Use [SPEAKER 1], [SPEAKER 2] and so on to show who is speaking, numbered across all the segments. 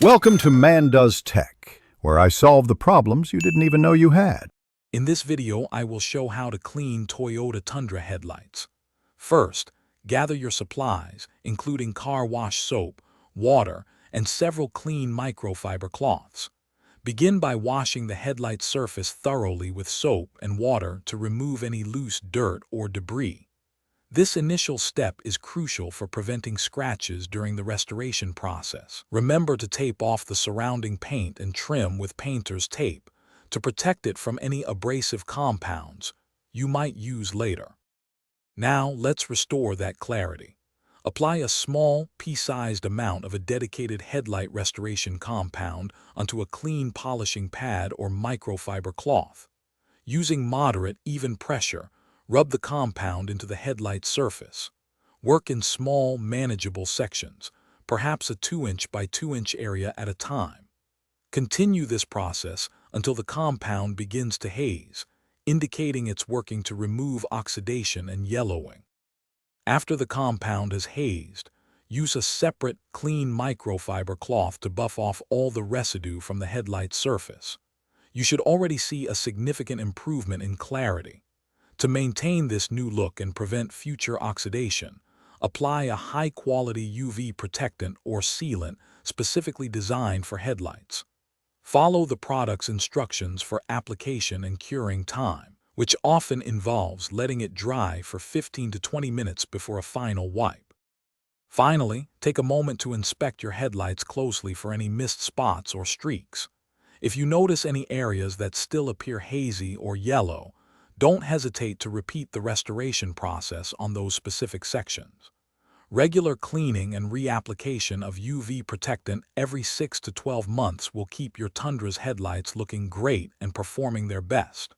[SPEAKER 1] Welcome to Man Does Tech, where I solve the problems you didn't even know you had.
[SPEAKER 2] In this video, I will show how to clean Toyota Tundra headlights. First, gather your supplies, including car wash soap, water, and several clean microfiber cloths. Begin by washing the headlight surface thoroughly with soap and water to remove any loose dirt or debris. This initial step is crucial for preventing scratches during the restoration process. Remember to tape off the surrounding paint and trim with painter's tape to protect it from any abrasive compounds you might use later. Now let's restore that clarity. Apply a small, pea-sized amount of a dedicated headlight restoration compound onto a clean polishing pad or microfiber cloth. Using moderate, even pressure, rub the compound into the headlight surface. Work in small, manageable sections, perhaps a 2-inch by 2-inch area at a time. Continue this process until the compound begins to haze, indicating it's working to remove oxidation and yellowing. After the compound has hazed, use a separate, clean microfiber cloth to buff off all the residue from the headlight surface. You should already see a significant improvement in clarity. To maintain this new look and prevent future oxidation, apply a high-quality UV protectant or sealant specifically designed for headlights. Follow the product's instructions for application and curing time, which often involves letting it dry for 15 to 20 minutes before a final wipe. Finally, take a moment to inspect your headlights closely for any missed spots or streaks. If you notice any areas that still appear hazy or yellow, don't hesitate to repeat the restoration process on those specific sections. Regular cleaning and reapplication of UV protectant every 6 to 12 months will keep your Tundra's headlights looking great and performing their best.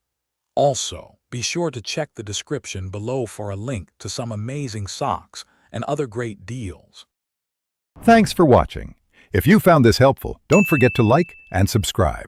[SPEAKER 2] Also, be sure to check the description below for a link to some amazing socks and other great deals.
[SPEAKER 1] Thanks for watching. If you found this helpful, don't forget to like and subscribe.